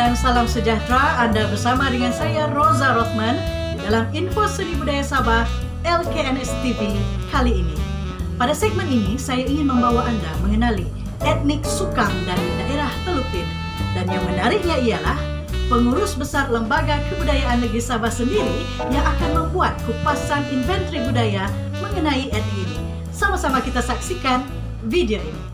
dan salam sejahtera. Anda bersama dengan saya Roza Rothman dalam Info Seni Budaya Sabah LKNS TV kali ini. Pada segmen ini saya ingin membawa Anda mengenali etnik Sukang dari daerah Teluk-Pin. Dan yang menariknya ialah pengurus besar Lembaga Kebudayaan Negeri Sabah sendiri yang akan membuat kupasan inventory budaya mengenai etnik ini. Sama-sama kita saksikan video ini.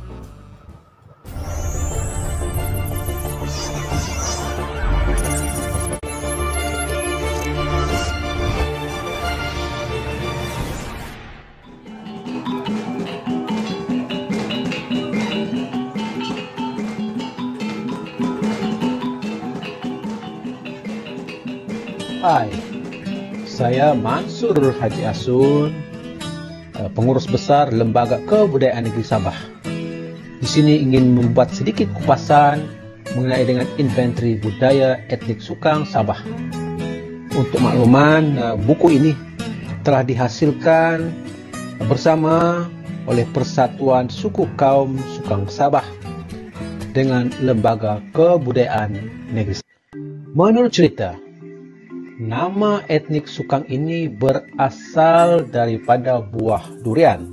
Hai, saya Mansur Haji Asun, pengurus besar Lembaga Kebudayaan Negeri Sabah. Di sini ingin membuat sedikit kupasan mengenai dengan inventory budaya etnik Sukang Sabah. Untuk makluman, buku ini telah dihasilkan bersama oleh Persatuan Suku Kaum Sukang Sabah dengan Lembaga Kebudayaan Negeri Sabah. Menurut cerita, nama etnik Sukang ini berasal daripada buah durian,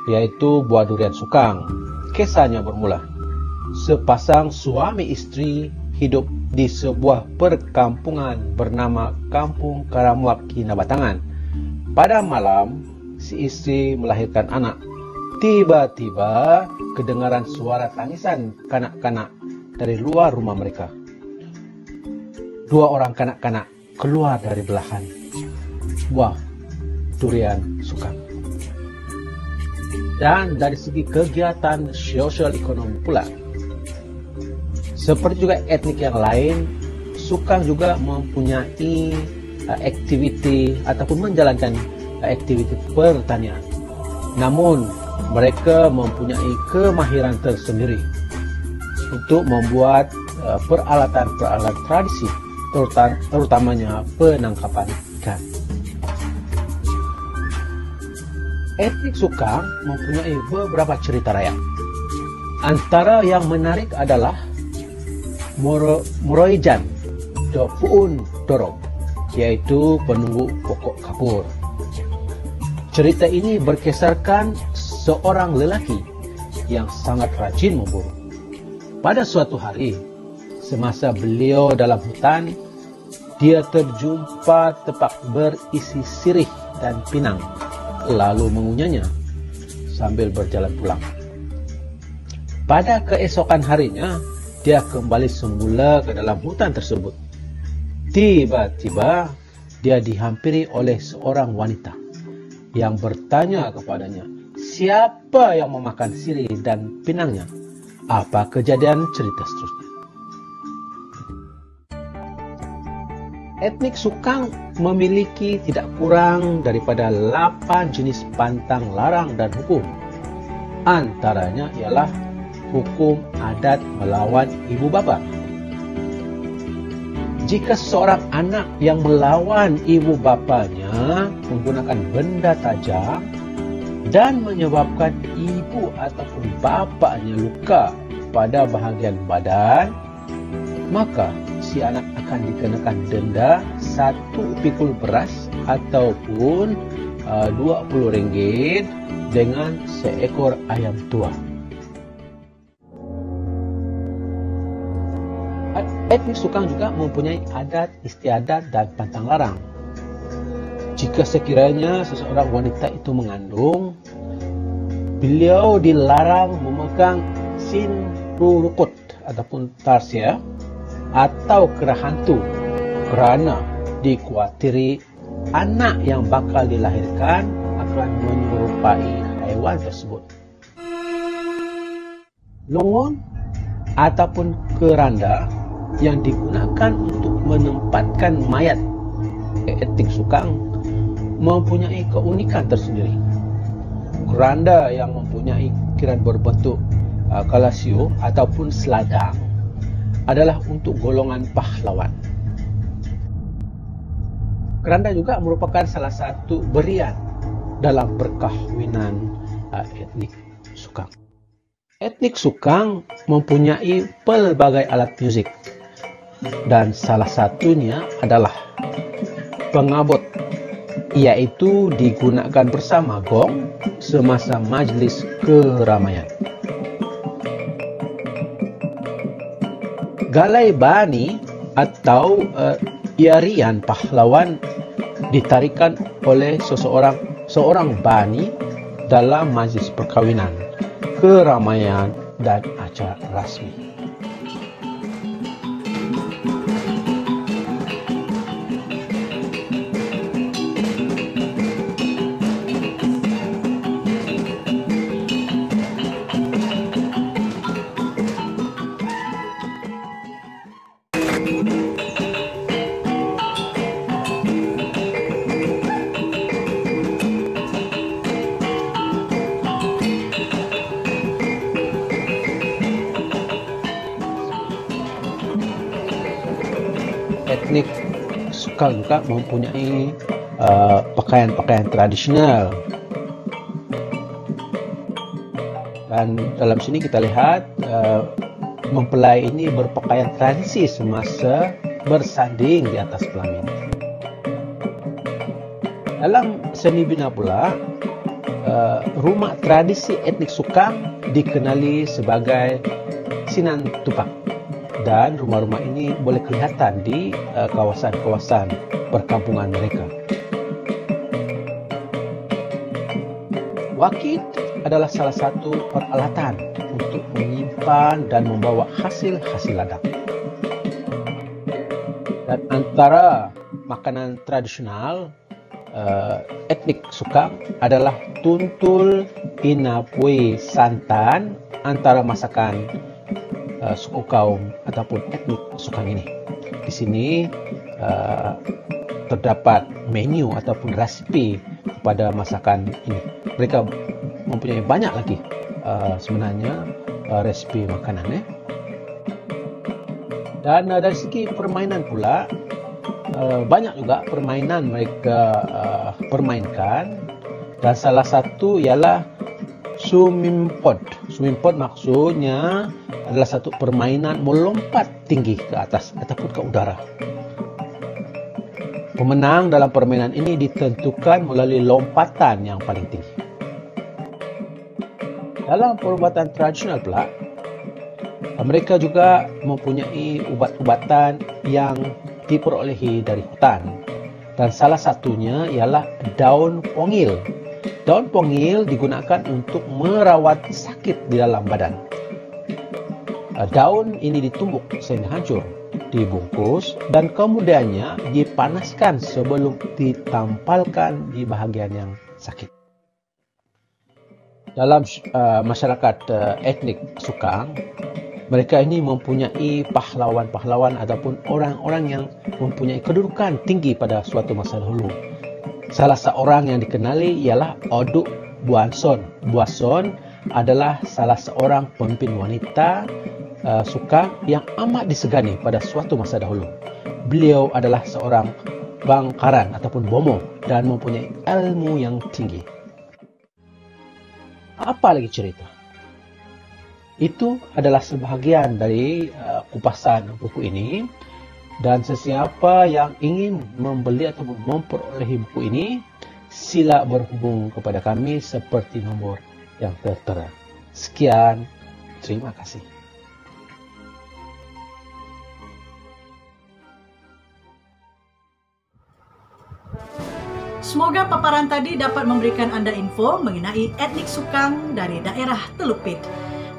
yaitu buah durian Sukang. Kisahnya bermula, sepasang suami istri hidup di sebuah perkampungan bernama Kampung Karamuak Kinabatangan. Pada malam, si istri melahirkan anak. Tiba-tiba kedengaran suara tangisan kanak-kanak dari luar rumah mereka. Dua orang kanak-kanak keluar dari belahan buah durian Sukang. Dan dari segi kegiatan sosial ekonomi pula, seperti juga etnik yang lain, Sukang juga mempunyai aktiviti ataupun menjalankan aktiviti pertanian. Namun mereka mempunyai kemahiran tersendiri untuk membuat peralatan-peralatan tradisi, terutamanya penangkapan ikan. Etnik Sukang mempunyai beberapa cerita rakyat. Antara yang menarik adalah Moroijan Dopuun Dorong, yaitu penunggu pokok kapur. Cerita ini berkisarkan seorang lelaki yang sangat rajin memburu. Pada suatu hari, semasa beliau dalam hutan, dia terjumpa tepak berisi sirih dan pinang, lalu mengunyahnya sambil berjalan pulang. Pada keesokan harinya, dia kembali semula ke dalam hutan tersebut. Tiba-tiba, dia dihampiri oleh seorang wanita yang bertanya kepadanya, siapa yang memakan sirih dan pinangnya? Apa kejadian cerita seterusnya? Etnik Sukang memiliki tidak kurang daripada 8 jenis pantang larang dan hukum. Antaranya ialah hukum adat melawan ibu bapa. Jika seorang anak yang melawan ibu bapanya menggunakan benda tajam dan menyebabkan ibu ataupun bapaknya luka pada bahagian badan, maka si anak akan dikenakan denda 1 pikul beras ataupun RM20 dengan seekor ayam tua. Etnik Sukang juga mempunyai adat istiadat dan pantang larang. Jika sekiranya seseorang wanita itu mengandung, beliau dilarang memegang sinrurukut ataupun tarsia atau kerah hantu kerana dikuatiri anak yang bakal dilahirkan akan menyerupai haiwan tersebut. Longon ataupun keranda yang digunakan untuk menempatkan mayat etnik Sukang mempunyai keunikan tersendiri. Keranda yang mempunyai ukiran berbentuk kalasio ataupun seladang adalah untuk golongan pahlawan. Keranda juga merupakan salah satu berian dalam perkahwinan etnik Sukang. Etnik Sukang mempunyai pelbagai alat musik dan salah satunya adalah pengabot, yaitu digunakan bersama gong semasa majlis keramaian. Galai bani atau iarian pahlawan ditarikan oleh seorang bani dalam majlis perkawinan, keramaian dan acara rasmi. Etnik Sukang juga mempunyai pakaian-pakaian tradisional, dan dalam sini kita lihat mempelai ini berpakaian tradisi semasa bersanding di atas pelamin. Dalam seni bina pula, rumah tradisi etnik Sukang dikenali sebagai Sinan Tupak. Dan rumah-rumah ini boleh kelihatan di kawasan-kawasan perkampungan mereka. Wakit adalah salah satu peralatan untuk menyimpan dan membawa hasil-hasil ladang. Dan antara makanan tradisional etnik Sukang adalah tuntul inapui santan, antara masakan suku kaum ataupun etnik Sukang ini. Di sini terdapat menu ataupun resipi kepada masakan ini. Mereka mempunyai banyak lagi sebenarnya resipi makanan. Dan dari segi permainan pula, banyak juga permainan mereka permainkan, dan salah satu ialah sumimpod. Sumimpod maksudnya adalah satu permainan melompat tinggi ke atas ataupun ke udara. Pemenang dalam permainan ini ditentukan melalui lompatan yang paling tinggi. Dalam perubatan tradisional pula, mereka juga mempunyai ubat-ubatan yang diperolehi dari hutan, dan salah satunya ialah daun pongil. Daun pongil digunakan untuk merawat sakit di dalam badan. Daun ini ditumbuk sehingga hancur, dibungkus, dan kemudiannya dipanaskan sebelum ditampalkan di bahagian yang sakit. Dalam masyarakat etnik Sukang, mereka ini mempunyai pahlawan-pahlawan ataupun orang-orang yang mempunyai kedudukan tinggi pada suatu masa dahulu. Salah seorang yang dikenali ialah Oduk Buason. Buason adalah salah seorang pemimpin wanita Sukang yang amat disegani pada suatu masa dahulu. Beliau adalah seorang bangkaran ataupun bomo dan mempunyai ilmu yang tinggi. Apa lagi cerita? Itu adalah sebahagian dari kupasan buku ini, dan sesiapa yang ingin membeli ataupun memperolehi buku ini, sila berhubung kepada kami seperti nombor yang tertera. Sekian, terima kasih. Semoga paparan tadi dapat memberikan Anda info mengenai etnik Sukang dari daerah Teluk Pit.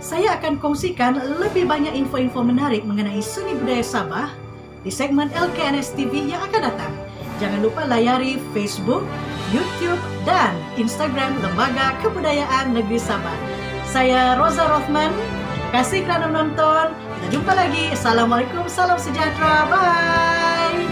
Saya akan kongsikan lebih banyak info-info menarik mengenai seni budaya Sabah di segmen LKNS TV yang akan datang. Jangan lupa layari Facebook, YouTube, dan Instagram Lembaga Kebudayaan Negeri Sabah. Saya Roza Rothman. Terima kasih kerana menonton. Kita jumpa lagi. Assalamualaikum, salam sejahtera. Bye.